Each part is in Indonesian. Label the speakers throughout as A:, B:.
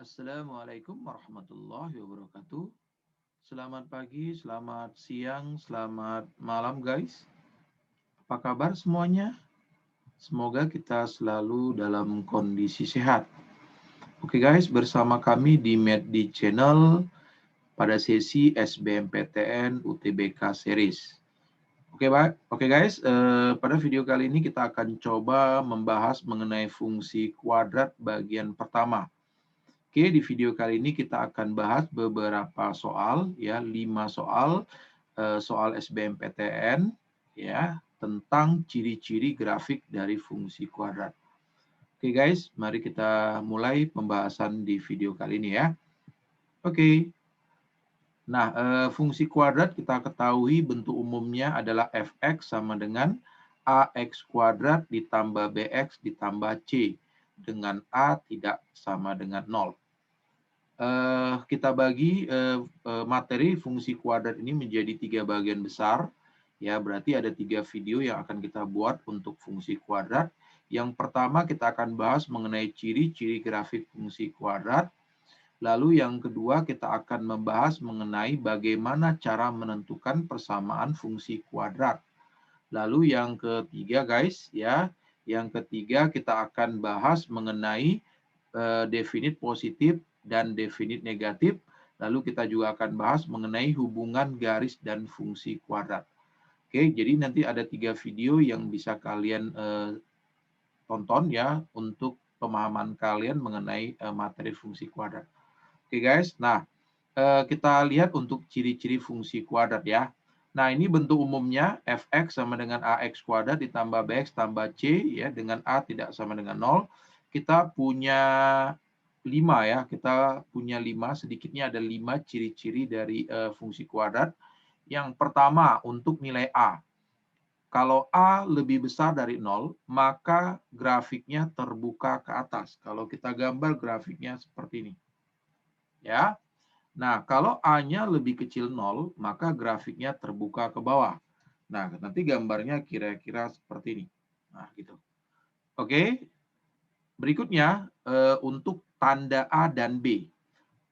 A: Assalamualaikum warahmatullahi wabarakatuh. Selamat pagi, selamat siang, selamat malam guys. Apa kabar semuanya? Semoga kita selalu dalam kondisi sehat. Oke guys, bersama kami di MedD Channel pada sesi SBMPTN UTBK Series. Oke guys, pada video kali ini kita akan coba membahas mengenai fungsi kuadrat bagian pertama. Oke, di video kali ini kita akan bahas beberapa soal, ya, 5 soal, soal SBMPTN, ya, tentang ciri-ciri grafik dari fungsi kuadrat. Oke guys, mari kita mulai pembahasan di video kali ini ya. Oke, nah fungsi kuadrat kita ketahui bentuk umumnya adalah fx sama dengan ax kuadrat ditambah bx ditambah c, dengan a tidak sama dengan 0. Kita bagi materi fungsi kuadrat ini menjadi 3 bagian besar. Ya, berarti ada 3 video yang akan kita buat untuk fungsi kuadrat. Yang pertama kita akan bahas mengenai ciri-ciri grafik fungsi kuadrat. Lalu yang kedua kita akan membahas mengenai bagaimana cara menentukan persamaan fungsi kuadrat. Lalu yang ketiga guys, ya, yang ketiga kita akan bahas mengenai definit positif dan definit negatif. Lalu kita juga akan bahas mengenai hubungan garis dan fungsi kuadrat. Oke, jadi nanti ada 3 video yang bisa kalian tonton ya untuk pemahaman kalian mengenai materi fungsi kuadrat. Oke guys, nah kita lihat untuk ciri-ciri fungsi kuadrat ya. Nah ini bentuk umumnya fx sama dengan ax kuadrat ditambah bx tambah c ya dengan a tidak sama dengan 0. Kita punya 5 ya, kita punya 5, sedikitnya ada 5 ciri-ciri dari fungsi kuadrat. Yang pertama untuk nilai a. Kalau a lebih besar dari 0, maka grafiknya terbuka ke atas. Kalau kita gambar grafiknya seperti ini. Ya. Nah, kalau a-nya lebih kecil 0, maka grafiknya terbuka ke bawah. Nah, nanti gambarnya kira-kira seperti ini. Nah, gitu. Oke. Berikutnya, untuk tanda A dan B.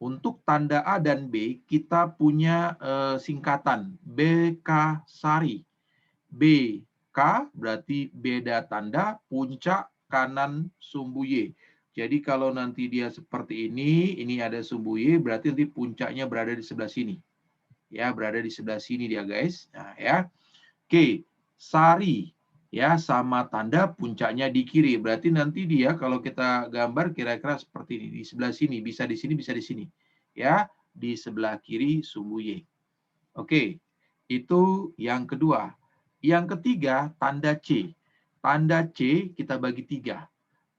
A: Untuk tanda A dan B, kita punya singkatan BK Sari. BK berarti beda tanda, puncak kanan sumbu Y. Jadi kalau nanti dia seperti ini ada sumbu Y, berarti nanti puncaknya berada di sebelah sini. Ya, berada di sebelah sini dia guys. Nah, ya. Oke, Sari ya sama tanda puncaknya di kiri. Berarti nanti dia kalau kita gambar kira-kira seperti ini, di sebelah sini, bisa di sini, bisa di sini. Ya, di sebelah kiri sumbu Y. Oke, itu yang kedua. Yang ketiga, tanda C. Tanda C kita bagi 3.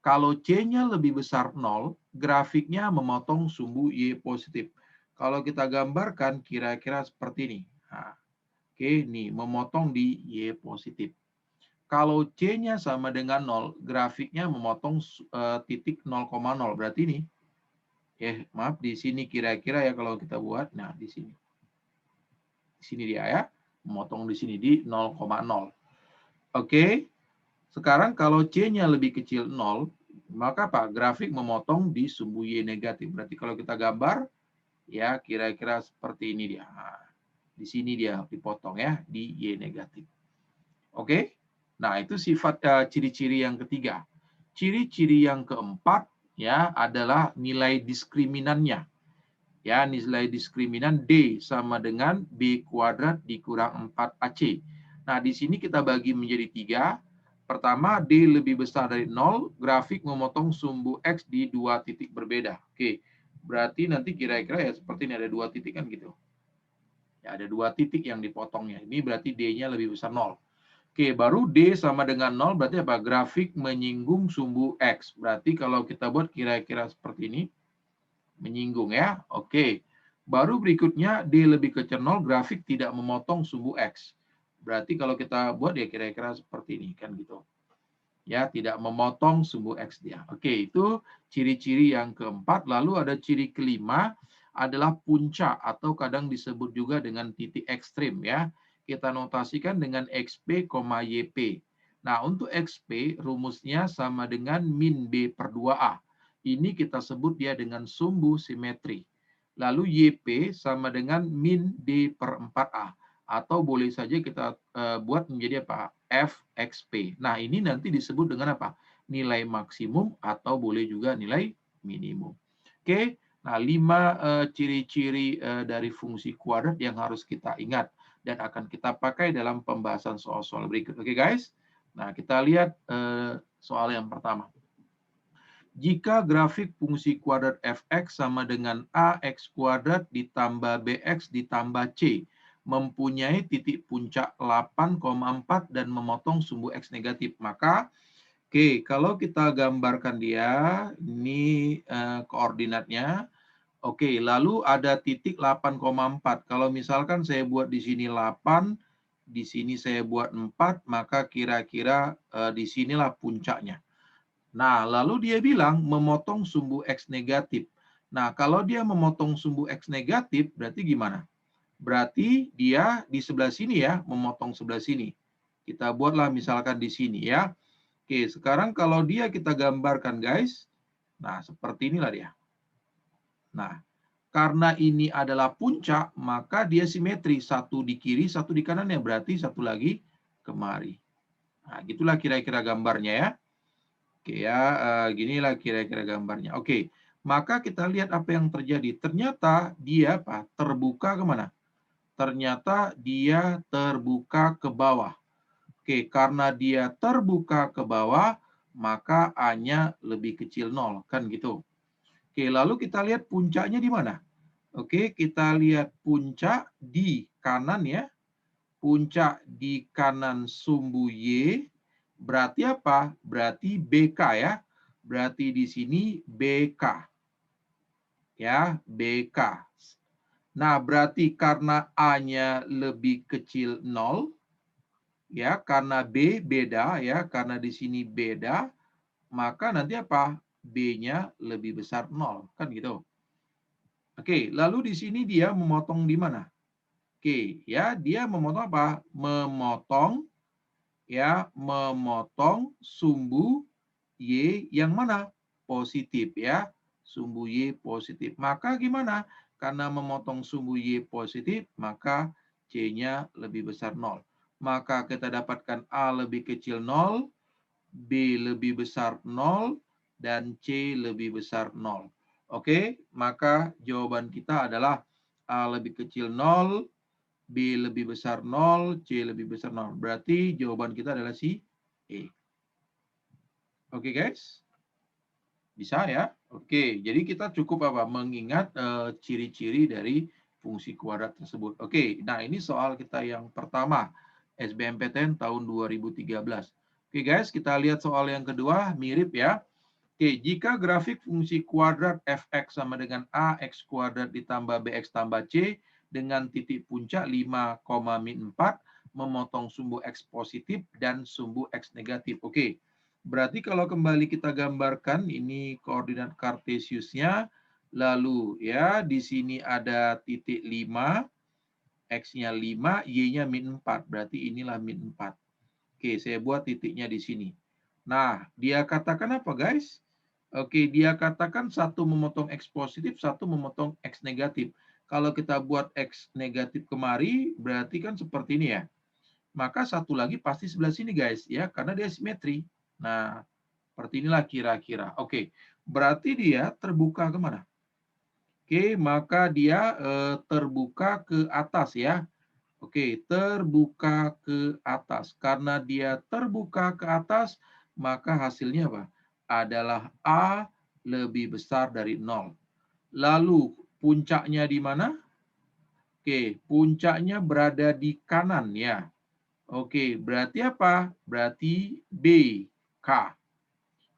A: Kalau C-nya lebih besar 0, grafiknya memotong sumbu Y positif. Kalau kita gambarkan kira-kira seperti ini. Nah, oke, nih memotong di Y positif. Kalau C-nya sama dengan 0, grafiknya memotong titik 0,0. Berarti ini. Maaf, di sini kira-kira ya kalau kita buat. Nah, di sini. Di sini dia ya. Memotong di sini di 0,0. Oke. Sekarang kalau C-nya lebih kecil 0, maka apa? Grafik memotong di sumbu Y negatif. Berarti kalau kita gambar, ya kira-kira seperti ini dia. Nah, di sini dia dipotong ya, di Y negatif. Oke? Nah, itu sifat ciri-ciri yang ketiga. Ciri-ciri yang keempat ya adalah nilai diskriminannya. Ya, nilai diskriminan D sama dengan B kuadrat dikurang 4AC. Nah, di sini kita bagi menjadi 3. Pertama, D lebih besar dari 0, grafik memotong sumbu X di 2 titik berbeda. Oke, berarti nanti kira-kira ya seperti ini, ada 2 titik kan gitu. Ya, ada 2 titik yang dipotongnya. Ini berarti D-nya lebih besar 0. Oke, baru D sama dengan 0 berarti apa? Grafik menyinggung sumbu X. Berarti kalau kita buat kira-kira seperti ini, menyinggung ya. Oke. Baru berikutnya D lebih kecil 0, grafik tidak memotong sumbu X. Berarti kalau kita buat ya kira-kira seperti ini kan gitu. Ya, tidak memotong sumbu X dia. Oke, itu ciri-ciri yang keempat. Lalu ada ciri kelima adalah puncak atau kadang disebut juga dengan titik ekstrim ya. Kita notasikan dengan XP, YP. Nah, untuk XP rumusnya sama dengan min B per 2A. Ini kita sebut dia dengan sumbu simetri. Lalu YP sama dengan min D per 4A. Atau boleh saja kita buat menjadi apa? FXP. Nah, ini nanti disebut dengan apa? Nilai maksimum atau boleh juga nilai minimum. Oke, nah 5 ciri-ciri dari fungsi kuadrat yang harus kita ingat dan akan kita pakai dalam pembahasan soal-soal berikut. Oke guys, nah kita lihat soal yang pertama. Jika grafik fungsi kuadrat fx sama dengan ax kuadrat ditambah bx ditambah c mempunyai titik puncak 8,4 dan memotong sumbu x negatif, maka kalau kita gambarkan dia, ini koordinatnya. Lalu ada titik 8,4. Kalau misalkan saya buat di sini 8, di sini saya buat 4, maka kira-kira di sinilah puncaknya. Nah, lalu dia bilang memotong sumbu X negatif. Nah, kalau dia memotong sumbu X negatif, berarti gimana? Berarti dia di sebelah sini ya, memotong sebelah sini. Kita buatlah misalkan di sini ya. Sekarang kalau dia kita gambarkan guys. Nah, seperti inilah dia. Nah, karena ini adalah puncak, maka dia simetri. Satu di kiri, satu di kanannya. Berarti satu lagi kemari. Nah, gitulah kira-kira gambarnya ya. Ginilah kira-kira gambarnya. Maka kita lihat apa yang terjadi. Ternyata dia apa? Terbuka kemana? Ternyata dia terbuka ke bawah. Karena dia terbuka ke bawah, maka A-nya lebih kecil 0. Kan gitu. Lalu kita lihat puncaknya di mana? Kita lihat puncak di kanan ya. Puncak di kanan sumbu Y. Berarti apa? Berarti BK ya. Berarti di sini BK. Ya, BK. Nah, berarti karena A-nya lebih kecil 0, ya, karena B beda ya, karena di sini beda, maka nanti apa? B-nya lebih besar 0, kan gitu. Lalu di sini dia memotong di mana? Ya, dia memotong apa? Memotong sumbu Y yang mana? Positif ya. Sumbu Y positif. Maka gimana? Karena memotong sumbu Y positif, maka C-nya lebih besar 0. Maka kita dapatkan A lebih kecil 0, B lebih besar 0, dan C lebih besar 0. Maka jawaban kita adalah A lebih kecil 0, B lebih besar 0, C lebih besar 0. Berarti jawaban kita adalah si E. Guys? Bisa ya? Jadi kita cukup apa? Mengingat ciri-ciri dari fungsi kuadrat tersebut. Nah ini soal kita yang pertama. SBMPTN tahun 2013. Guys, kita lihat soal yang kedua, mirip ya. Jika grafik fungsi kuadrat fx sama dengan ax kuadrat ditambah bx tambah c dengan titik puncak 5,4 memotong sumbu x positif dan sumbu x negatif. Berarti kalau kembali kita gambarkan ini koordinat kartesiusnya, lalu ya di sini ada titik 5, x-nya 5, y-nya min 4. Berarti inilah min 4. Saya buat titiknya di sini. Nah, dia katakan apa guys? Dia katakan satu memotong X positif, satu memotong X negatif. Kalau kita buat X negatif kemari, berarti kan seperti ini ya. Maka satu lagi pasti sebelah sini guys, ya, karena dia simetri. Nah, seperti inilah kira-kira. Berarti dia terbuka kemana? Maka dia terbuka ke atas ya. Terbuka ke atas. Karena dia terbuka ke atas, maka hasilnya apa? Adalah A lebih besar dari 0. Lalu puncaknya di mana? Puncaknya berada di kanan ya. Berarti apa? Berarti B, K.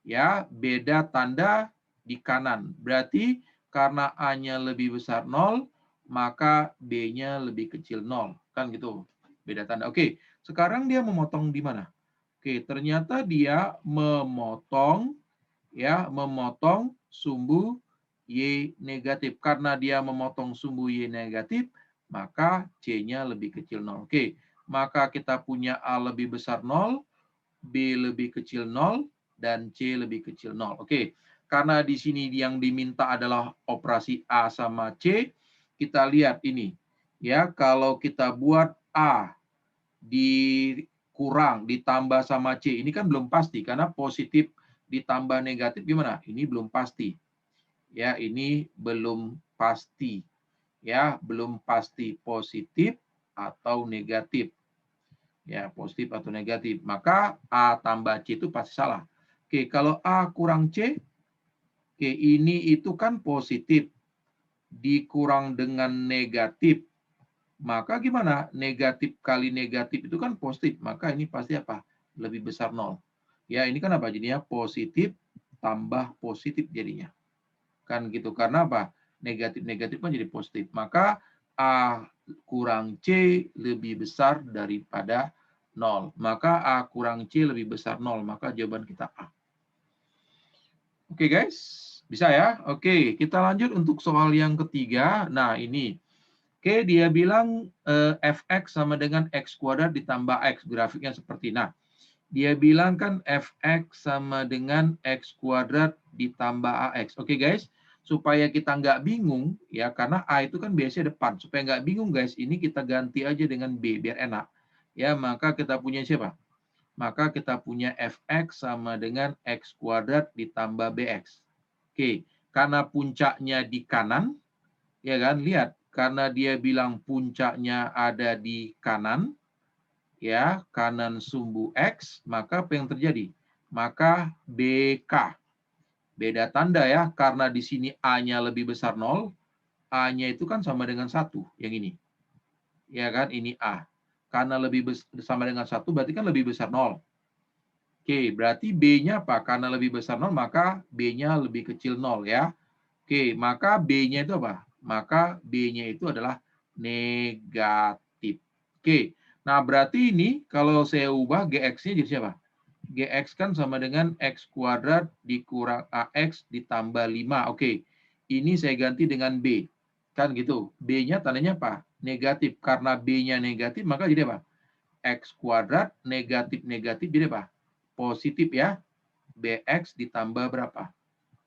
A: Ya, beda tanda di kanan. Berarti karena A-nya lebih besar 0, maka B-nya lebih kecil 0. Kan gitu. Beda tanda. Sekarang dia memotong di mana? Ternyata dia memotong sumbu Y negatif. Karena dia memotong sumbu Y negatif, maka C-nya lebih kecil 0. Maka kita punya A lebih besar 0, B lebih kecil 0, dan C lebih kecil 0. karena di sini yang diminta adalah operasi A sama C, kita lihat ini. Ya, kalau kita buat A dikurang ditambah sama C, ini kan belum pasti karena positif ditambah negatif gimana? Ini belum pasti. Ya, ini belum pasti. Ya, belum pasti positif atau negatif. Ya, positif atau negatif. Maka A tambah C itu pasti salah. Oke, kalau A kurang C, oke, ini itu kan positif dikurang dengan negatif. Maka gimana? Negatif kali negatif itu kan positif. Maka ini pasti apa? Lebih besar 0. Ya, ini kan apa? Jadinya positif tambah positif jadinya. Kan gitu. Karena apa? Negatif-negatif kan jadi positif. Maka A kurang C lebih besar daripada 0. Maka A kurang C lebih besar 0. Maka jawaban kita A. Oke guys, bisa ya? Oke, kita lanjut untuk soal yang ketiga. Nah ini, oke dia bilang fx sama dengan x kuadrat ditambah x. Grafiknya seperti, nah dia bilang kan fx sama dengan x kuadrat ditambah ax. Oke guys, supaya kita nggak bingung ya, karena a itu kan biasanya depan. Supaya nggak bingung guys, ini kita ganti aja dengan b biar enak. Ya, maka kita punya siapa? Maka kita punya fx sama dengan x kuadrat ditambah bx. Oke, karena puncaknya di kanan, ya kan, lihat. Karena dia bilang puncaknya ada di kanan, ya, kanan sumbu x, maka apa yang terjadi? Maka BK. Beda tanda ya, karena di sini A-nya lebih besar 0, A-nya itu kan sama dengan 1, yang ini. Ya kan, ini A. Karena lebih sama dengan 1, berarti kan lebih besar 0. Oke, berarti B-nya apa? Karena lebih besar 0, maka B-nya lebih kecil 0 ya. Oke, maka B-nya itu apa? Maka B-nya itu adalah negatif. Oke, nah berarti ini kalau saya ubah GX-nya jadi siapa? GX kan sama dengan X kuadrat dikurang AX ditambah 5. Oke, ini saya ganti dengan B. Kan gitu. B-nya tandanya apa? Negatif. Karena B-nya negatif, maka jadi apa? X kuadrat negatif-negatif jadi apa? Positif ya. BX ditambah berapa?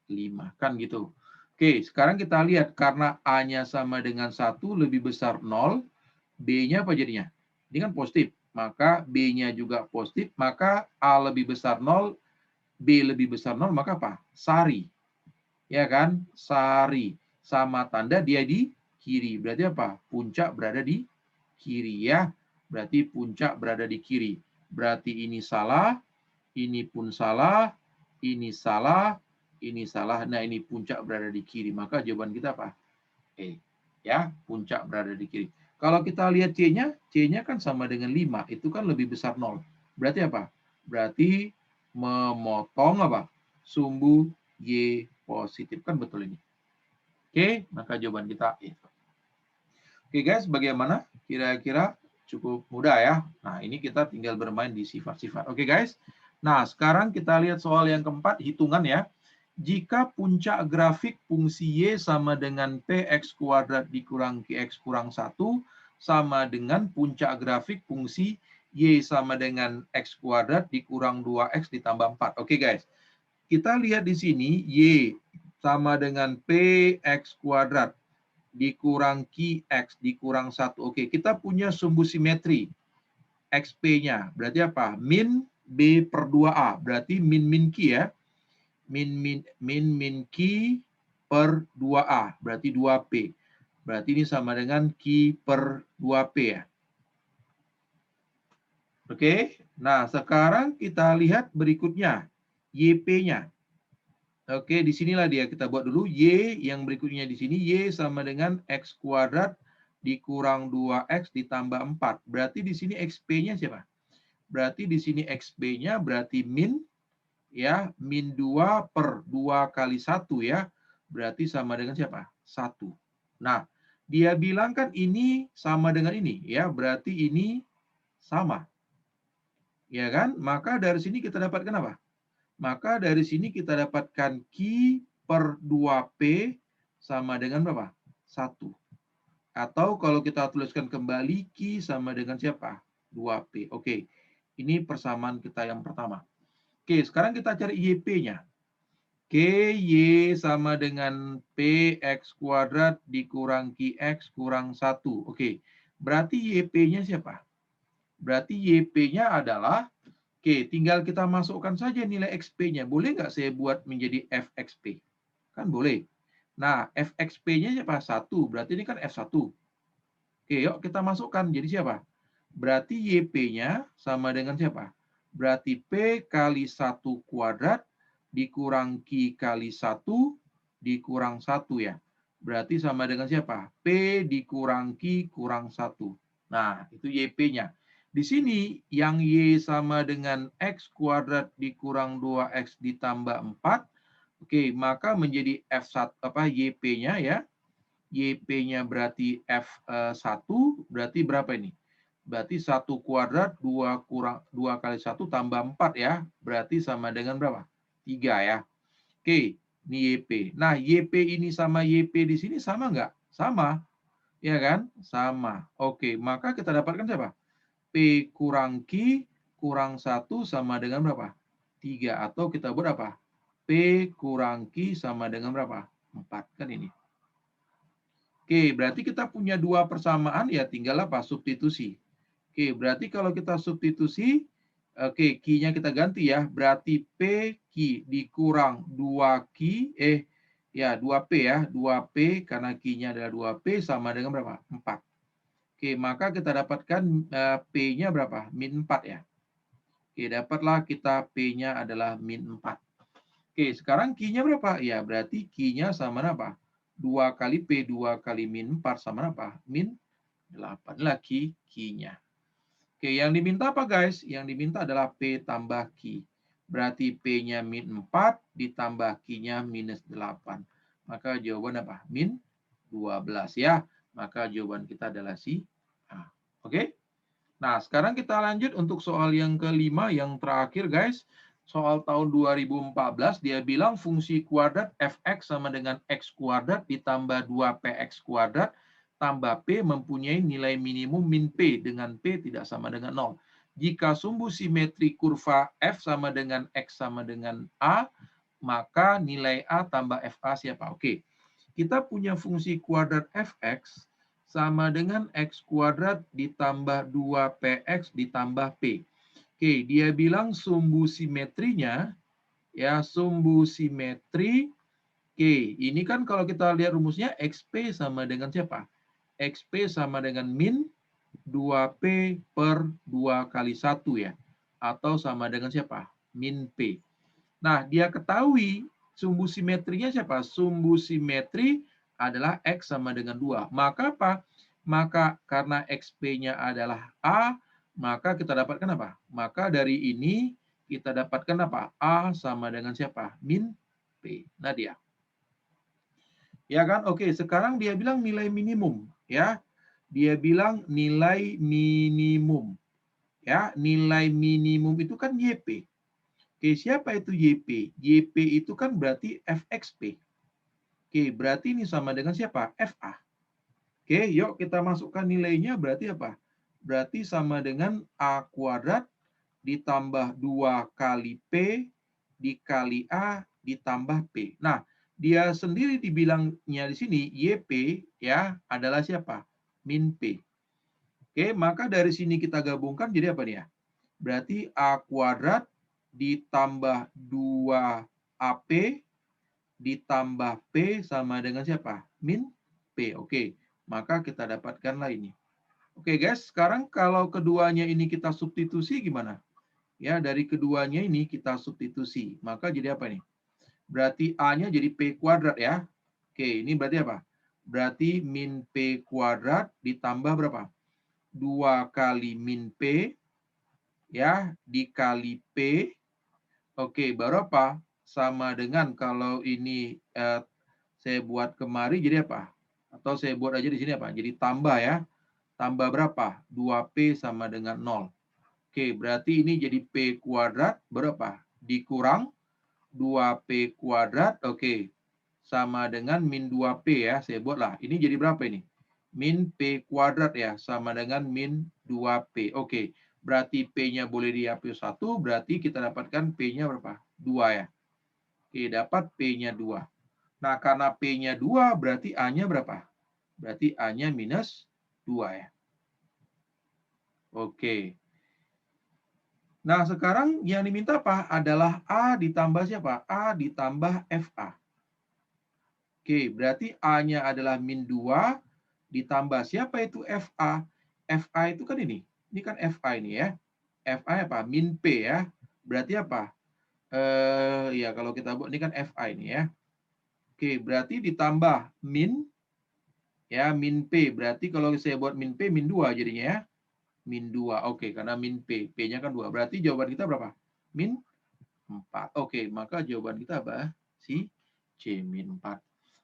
A: 5. Kan gitu. Oke, sekarang kita lihat karena A-nya sama dengan 1 lebih besar 0, B-nya apa jadinya? Ini kan positif. Maka B-nya juga positif, maka A lebih besar 0, B lebih besar 0, maka apa? Sari. Ya kan? Sari. Sama tanda dia di kiri. Berarti apa? Puncak berada di kiri ya. Berarti puncak berada di kiri. Berarti ini salah, ini pun salah, ini salah, ini salah. Nah, ini puncak berada di kiri. Maka jawaban kita apa? E. Ya, puncak berada di kiri. Kalau kita lihat C-nya, C-nya kan sama dengan 5. Itu kan lebih besar 0. Berarti apa? Berarti memotong apa? Sumbu Y positif. Kan betul ini. Oke, maka jawaban kita E. Oke guys, bagaimana? Kira-kira cukup mudah ya. Nah, ini kita tinggal bermain di sifat-sifat. Oke guys. Nah, sekarang kita lihat soal yang keempat, hitungan ya. Jika puncak grafik fungsi Y sama dengan PX kuadrat dikurang QX kurang 1 sama dengan puncak grafik fungsi Y sama dengan X kuadrat dikurang 2X ditambah 4. Oke guys, kita lihat di sini Y sama dengan PX kuadrat dikurang QX dikurang 1. Oke, kita punya sumbu simetri. XP-nya berarti apa? Min B per 2A. Berarti min Q ya. Min Q per 2A. Berarti 2P. Berarti ini sama dengan Q per 2P ya. Oke. Nah, sekarang kita lihat berikutnya. YP-nya. Oke, disinilah dia. Kita buat dulu. Y yang berikutnya di sini. Y sama dengan X kuadrat dikurang 2X ditambah 4. Berarti di sini XP-nya siapa? Berarti di sini XP-nya berarti min ya, min 2 per 2 kali 1 ya. Berarti sama dengan siapa? 1. Nah, dia bilang kan ini sama dengan ini ya. Berarti ini sama. Ya kan? Maka dari sini kita dapatkan apa? Maka dari sini kita dapatkan Q per 2P sama dengan berapa? 1. Atau kalau kita tuliskan kembali, Q sama dengan siapa? 2P. Oke, ini persamaan kita yang pertama. Oke, sekarang kita cari YP-nya. Y sama dengan PX kuadrat dikurang QX kurang 1. Oke, berarti YP-nya siapa? Berarti YP-nya adalah, oke, tinggal kita masukkan saja nilai XP-nya. Boleh nggak saya buat menjadi FXP? Kan boleh. Nah, FXP-nya siapa? 1. Berarti ini kan F1. Oke, yuk kita masukkan. Jadi siapa? Berarti YP-nya sama dengan siapa? Berarti P kali 1 kuadrat dikurang Q kali 1 dikurang 1 ya. Berarti sama dengan siapa? P dikurang Q kurang 1. Nah, itu YP-nya. Di sini yang Y sama dengan X kuadrat dikurang 2X ditambah 4. Oke, maka menjadi F1 YP-nya ya. YP-nya berarti F1, berarti berapa ini? Berarti 1 kuadrat 2 kali 1 tambah 4 ya. Berarti sama dengan berapa? 3 ya. Oke, ini YP. Nah, YP ini sama YP di sini sama nggak? Sama. Ya kan? Sama. Oke, maka kita dapatkan siapa? P kurang Q kurang 1 sama dengan berapa? 3. Atau kita buat apa? P kurang Q sama dengan berapa? 4. Kan ini. Oke, berarti kita punya dua persamaan ya tinggal apa? Substitusi. Oke, berarti kalau kita substitusi, oke, Q-nya kita ganti ya. Berarti P Q dikurang 2Q, ya 2P ya. 2P karena Q-nya adalah 2P sama dengan berapa? 4. Oke, maka kita dapatkan P-nya berapa? Min 4 ya. Oke, dapatlah kita P-nya adalah min 4. Oke, sekarang Q-nya berapa? Ya, berarti Q-nya sama apa? 2 kali P, 2 kali min 4 sama apa? Min 8 lagi Q-nya. Oke, yang diminta apa guys? Yang diminta adalah P tambah Q. Berarti P-nya min 4 ditambah Q-nya minus 8. Maka jawaban apa? Min 12 ya. Maka jawaban kita adalah si A. Oke? Nah, sekarang kita lanjut untuk soal yang kelima, yang terakhir guys. Soal tahun 2014, dia bilang fungsi kuadrat fx sama dengan x kuadrat ditambah 2px kuadrat tambah p mempunyai nilai minimum min p dengan p tidak sama dengan 0. Jika sumbu simetri kurva f sama dengan x sama dengan a, maka nilai a tambah fa siapa? Oke, kita punya fungsi kuadrat fx sama dengan x kuadrat ditambah 2px ditambah p. Oke, dia bilang sumbu simetrinya, ya sumbu simetri. Oke, ini kan kalau kita lihat rumusnya XP sama dengan siapa? XP sama dengan min 2P per 2 kali 1 ya. Atau sama dengan siapa? Min P. Nah, dia ketahui sumbu simetrinya siapa? Sumbu simetri adalah X sama dengan 2. Maka apa? Maka karena XP-nya adalah A, maka kita dapatkan apa? Maka dari ini kita dapatkan apa? A sama dengan siapa? Min P. Nah dia. Ya kan? Oke, sekarang dia bilang nilai minimum. Ya, dia bilang nilai minimum. Ya, nilai minimum itu kan YP. Oke, siapa itu YP? YP itu kan berarti FXP. Oke, berarti ini sama dengan siapa? FA. Oke, yuk kita masukkan nilainya berarti apa? Berarti sama dengan A kuadrat ditambah 2 kali P dikali A ditambah P. Nah, dia sendiri dibilangnya di sini YP ya adalah siapa? Min P. Oke, maka dari sini kita gabungkan jadi apa nih ya? Berarti A kuadrat ditambah 2AP ditambah P sama dengan siapa? Min P. Oke, maka kita dapatkanlah ini. Oke guys, sekarang kalau keduanya ini kita substitusi gimana? Ya, dari keduanya ini kita substitusi. Maka jadi apa nih? Berarti A-nya jadi P kuadrat ya. Oke, ini berarti apa? Berarti min P kuadrat ditambah berapa? 2 kali min P ya dikali P. Oke, baru apa? Sama dengan kalau ini saya buat kemari jadi apa? Atau saya buat aja di sini apa? Jadi tambah ya. Tambah berapa? 2P sama dengan 0. Oke, berarti ini jadi P kuadrat berapa? Dikurang 2P kuadrat. Oke, sama dengan min 2P ya. Saya buatlah. Ini jadi berapa ini? Min P kuadrat ya. Sama dengan min 2P. Oke, berarti P-nya boleh dihapus 1. Berarti kita dapatkan P-nya berapa? 2 ya. Oke, dapat P-nya 2. Nah, karena P-nya 2, berarti A-nya berapa? Berarti A-nya minus 2 ya. Oke. Nah, sekarang yang diminta apa? Adalah A ditambah siapa? A ditambah FA. Oke, berarti A-nya adalah min 2 ditambah siapa itu FA? FA itu kan ini. Ini kan FA ini ya. FA apa? Min P ya. Berarti apa? Ya kalau kita buat ini kan FA ini ya. Oke, berarti ditambah min ya, min P. Berarti kalau saya buat min P, min 2 jadinya ya. Min 2. Oke, karena min P. P-nya kan 2. Berarti jawaban kita berapa? Min 4. Oke, maka jawaban kita apa? Si C min 4.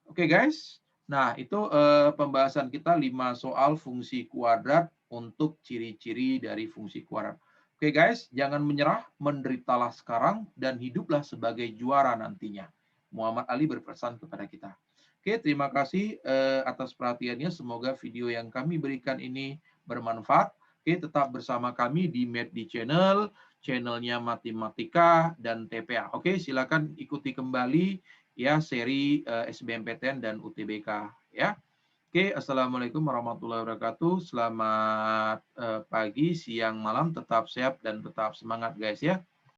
A: Oke, guys. Nah, itu pembahasan kita 5 soal fungsi kuadrat untuk ciri-ciri dari fungsi kuadrat. Oke, guys. Jangan menyerah, menderitalah sekarang, dan hiduplah sebagai juara nantinya. Muhammad Ali berpesan kepada kita. Oke, terima kasih atas perhatiannya. Semoga video yang kami berikan ini bermanfaat. Oke, tetap bersama kami di MED Channel, channelnya Matematika dan TPA. Oke, silakan ikuti kembali ya seri SBMPTN dan UTBK ya. Oke, assalamualaikum warahmatullahi wabarakatuh. Selamat pagi, siang, malam. Tetap sehat dan tetap semangat guys ya.